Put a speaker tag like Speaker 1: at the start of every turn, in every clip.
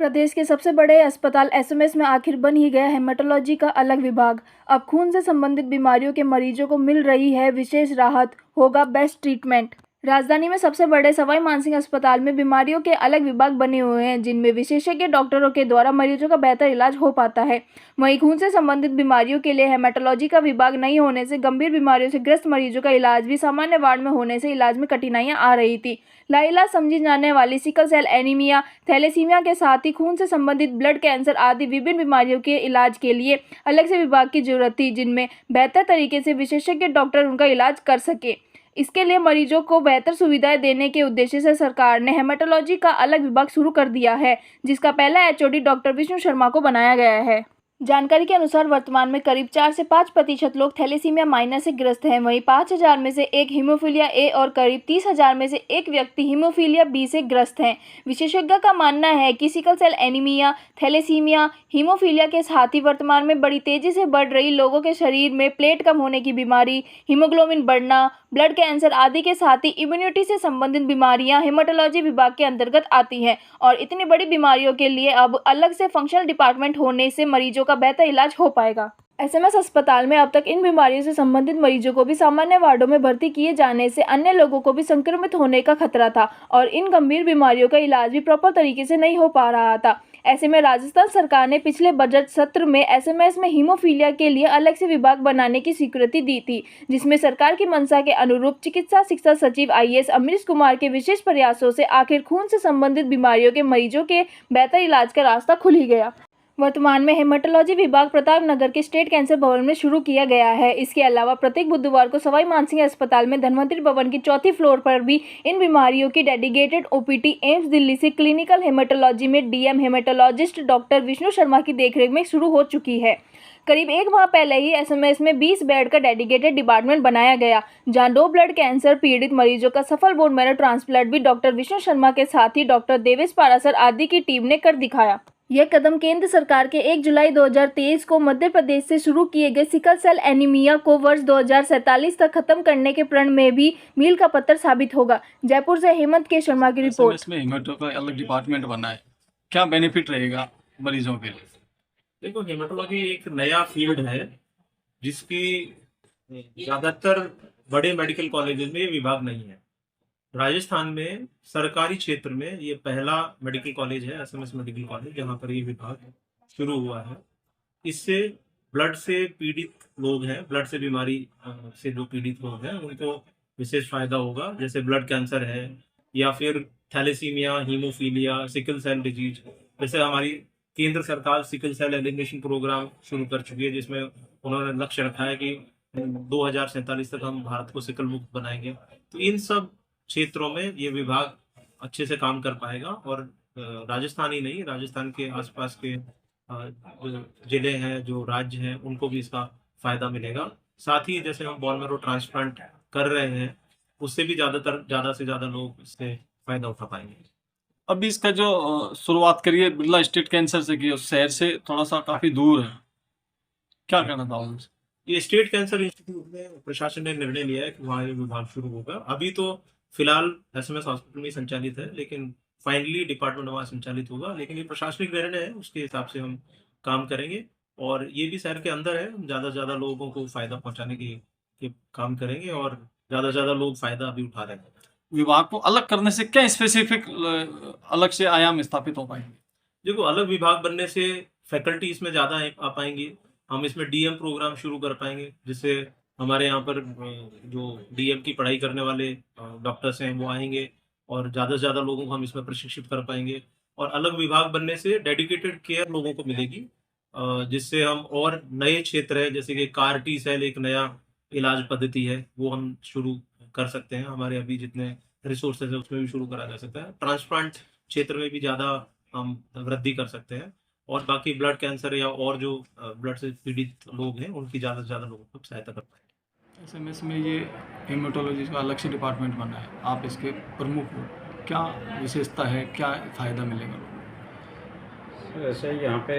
Speaker 1: प्रदेश के सबसे बड़े अस्पताल एसएमएस में आखिर बन ही गया हेमेटोलॉजी का अलग विभाग। अब खून से संबंधित बीमारियों के मरीजों को मिल रही है विशेष राहत, होगा बेस्ट ट्रीटमेंट। राजधानी में सबसे बड़े सवाई मानसिंह अस्पताल में बीमारियों के अलग विभाग बने हुए हैं, जिनमें विशेषज्ञ डॉक्टरों के द्वारा मरीजों का बेहतर इलाज हो पाता है। वहीं खून से संबंधित बीमारियों के लिए हेमेटोलॉजी का विभाग नहीं होने से गंभीर बीमारियों से ग्रस्त मरीजों का इलाज भी सामान्य वार्ड में होने से इलाज में कठिनाइयां आ रही थी। लाइलाज समझी जाने वाली सिकल सेल एनीमिया, थैलेसीमिया के साथ ही खून से संबंधित ब्लड कैंसर आदि विभिन्न बीमारियों के इलाज के लिए अलग से विभाग की जरूरत थी, जिनमें बेहतर तरीके से विशेषज्ञ डॉक्टर उनका इलाज कर सके। इसके लिए मरीजों को बेहतर सुविधाएं देने के उद्देश्य से सरकार ने हेमेटोलॉजी का अलग विभाग शुरू कर दिया है, जिसका पहला एचओडी डॉक्टर विष्णु शर्मा को बनाया गया है। जानकारी के अनुसार वर्तमान में करीब 4 से 5% लोग थैलेसीमिया माइनर से ग्रस्त हैं। वहीं 5,000 में से एक हीमोफीलिया ए और करीब 30,000 में से एक व्यक्ति हीमोफीलिया बी से ग्रस्त हैं। विशेषज्ञ का मानना है कि sickle cell anaemia, thalassaemia, haemophilia के साथ ही वर्तमान में बड़ी तेजी से बढ़ रही लोगों के शरीर में प्लेट कम होने की बीमारी, हीमोग्लोबिन बढ़ना, ब्लड कैंसर आदि के साथ ही इम्यूनिटी से संबंधित बीमारियां हेमेटोलॉजी विभाग के अंतर्गत आती हैं और इतनी बड़ी बीमारियों के लिए अब अलग से फंक्शनल डिपार्टमेंट होने से मरीजों का बेहतर इलाज हो पाएगा। एसएमएस अस्पताल में अब तक इन बीमारियों से संबंधित मरीजों को भी सामान्य वार्डों में भर्ती किए जाने से अन्य लोगों को भी संक्रमित होने का खतरा था और इन गंभीर बीमारियों का इलाज भी प्रॉपर तरीके से नहीं हो पा रहा था। ऐसे में राजस्थान सरकार ने पिछले बजट सत्र में एसएमएस में हीमोफीलिया के लिए अलग से विभाग बनाने की स्वीकृति दी थी, जिसमें सरकार की मंशा के अनुरूप चिकित्सा शिक्षा सचिव आईएएस अमरीश कुमार के विशेष प्रयासों से आखिर खून से संबंधित बीमारियों के मरीजों के बेहतर इलाज का रास्ता खुल ही गया। वर्तमान में हेमेटोलॉजी विभाग प्रतापनगर के स्टेट कैंसर भवन में शुरू किया गया है। इसके अलावा प्रत्येक बुधवार को सवाई मानसिंह अस्पताल में धन्वंतरी भवन की चौथी फ्लोर पर भी इन बीमारियों की डेडिकेटेड ओपीडी एम्स दिल्ली से क्लिनिकल हेमेटोलॉजी में DM haematologist doctor Vishnu Sharma की देखरेख में शुरू हो चुकी है। करीब एक माह पहले ही एसएमएस में 20 बेड का डेडिकेटेड डिपार्टमेंट बनाया गया, जहां 2 ब्लड कैंसर पीड़ित मरीजों का सफल बोन मैरो ट्रांसप्लांट भी डॉक्टर विष्णु शर्मा के साथ ही डॉक्टर देवेश पारासर आदि की टीम ने कर दिखाया। यह कदम केंद्र सरकार के 1 जुलाई 2023 को मध्य प्रदेश से शुरू किए गए सिकल सेल एनीमिया को वर्ष 2047 तक खत्म करने के प्रण में भी मील का पत्थर साबित होगा। जयपुर से हेमंत के शर्मा की रिपोर्ट।
Speaker 2: इसमें हेमेटो का अलग डिपार्टमेंट बना है, क्या बेनिफिट रहेगा मरीजों के लिए?
Speaker 3: देखो, हेमेटोलॉजी एक नया फील्ड है जिसकी ज़्यादातर बड़े मेडिकल कॉलेजेस में ये विभाग नहीं है। राजस्थान में सरकारी क्षेत्र में ये पहला मेडिकल कॉलेज है, एसएमएस मेडिकल कॉलेज, जहाँ पर ये विभाग शुरू हुआ है। इससे ब्लड से पीड़ित लोग हैं, ब्लड से बीमारी से जो पीड़ित लोग हैं उनको विशेष फायदा होगा। जैसे ब्लड कैंसर है या फिर thalassaemia, haemophilia, sickle cell disease. जैसे हमारी केंद्र सरकार सिकल सेल एलिमिनेशन प्रोग्राम शुरू कर चुकी है, जिसमें उन्होंने लक्ष्य रखा है कि 2047 तक हम भारत को सिकल मुक्त बनाएंगे। तो इन सब क्षेत्रों में ये विभाग अच्छे से काम कर पाएगा और राजस्थान ही नहीं, राजस्थान के आसपास के जो जिले हैं, जो राज्य हैं, उनको भी इसका फायदा मिलेगा। साथ ही जैसे हम बोन मैरो ट्रांसप्लांट कर रहे हैं, उससे भी ज़्यादा से ज़्यादा लोग इससे फायदा उठा पाएंगे।
Speaker 2: अभी इसका जो शुरुआत करिए बिरला स्टेट कैंसर से की, उस शहर से थोड़ा सा काफी दूर है, क्या कहना चाहूँगा?
Speaker 3: ये स्टेट कैंसर इंस्टीट्यूट में प्रशासन ने निर्णय लिया है कि वहाँ ये विभाग शुरू होगा। अभी तो फिलहाल एसएमएस हॉस्पिटल में संचालित है, लेकिन फाइनली डिपार्टमेंट वहाँ संचालित होगा। लेकिन ये प्रशासनिक निर्णय है, उसके हिसाब से हम काम करेंगे और ये भी शहर के अंदर है। ज़्यादा से ज़्यादा लोगों को फायदा पहुँचाने के काम करेंगे और ज़्यादा से ज़्यादा लोग फायदा अभी उठा रहे हैं।
Speaker 2: विभाग को अलग करने से क्या स्पेसिफिक अलग से आयाम स्थापित हो पाएंगे?
Speaker 3: देखो, अलग विभाग बनने से फैकल्टी इसमें ज़्यादा आ पाएंगी। हम इसमें डीएम प्रोग्राम शुरू कर पाएंगे, जिससे हमारे यहाँ पर जो डीएम की पढ़ाई करने वाले डॉक्टर्स हैं वो आएंगे और ज़्यादा से ज़्यादा लोगों को हम इसमें प्रशिक्षित कर पाएंगे। और अलग विभाग बनने से डेडिकेटेड केयर लोगों को मिलेगी, जिससे हम और नए क्षेत्र है, जैसे कि कार टी सेल एक नया इलाज पद्धति है, वो हम शुरू कर सकते हैं। हमारे अभी जितने रिसोर्सेज है उसमें भी शुरू करा जा सकता है। ट्रांसप्लांट क्षेत्र में भी ज़्यादा हम वृद्धि कर सकते हैं और बाकी ब्लड कैंसर या और जो ब्लड से पीड़ित लोग हैं उनकी ज़्यादा से ज़्यादा लोगों को सहायता कर पाएंगे।
Speaker 2: एसएमएस में ये हेमेटोलॉजी का अलग से डिपार्टमेंट बना है, आप इसके प्रमुख हो, क्या विशेषता है, क्या फ़ायदा मिलेगा लोगों को?
Speaker 4: ऐसे ही यहाँ पे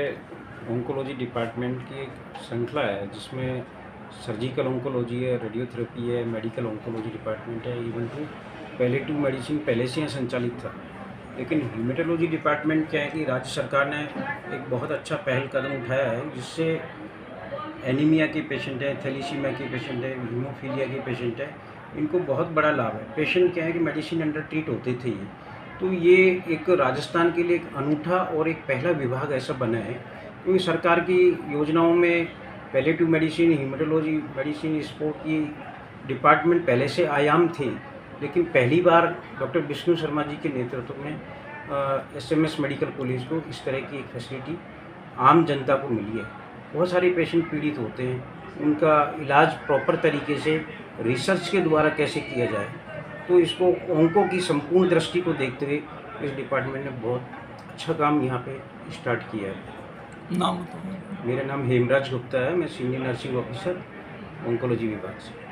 Speaker 4: ऑन्कोलॉजी डिपार्टमेंट की एक श्रृंखला है, जिसमें सर्जिकल ऑन्कोलॉजी है, रेडियोथेरेपी है, मेडिकल ऑन्कोलॉजी डिपार्टमेंट है, इवन टू पैलिएटिव मेडिसिन पहले से यहाँ संचालित था। लेकिन हीमेटोलॉजी डिपार्टमेंट क्या है कि राज्य सरकार ने एक बहुत अच्छा पहल कदम उठाया है, जिससे एनीमिया के पेशेंट है, थैलीसीमिया के पेशेंट है, हीमोफीलिया के पेशेंट है, इनको बहुत बड़ा लाभ है। पेशेंट क्या है कि मेडिसिन अंडर ट्रीट होते थे ये, तो ये एक राजस्थान के लिए एक अनूठा और एक पहला विभाग ऐसा बना है, क्योंकि सरकार की योजनाओं में palliative medicine, haematology medicine, sport की डिपार्टमेंट पहले से आयाम थे, लेकिन पहली बार डॉक्टर विष्णु शर्मा जी के नेतृत्व में एसएमएस मेडिकल कॉलेज को इस तरह की एक फैसिलिटी आम जनता को मिली है। बहुत सारे पेशेंट पीड़ित होते हैं, उनका इलाज प्रॉपर तरीके से रिसर्च के द्वारा कैसे किया जाए, तो इसको ऑन्को की संपूर्ण दृष्टि को देखते हुए इस डिपार्टमेंट ने बहुत अच्छा काम यहाँ पे स्टार्ट किया है।
Speaker 2: नाम बताओ।
Speaker 4: मेरा नाम हेमराज गुप्ता है, मैं सीनियर नर्सिंग ऑफिसर ऑन्कोलॉजी विभाग से।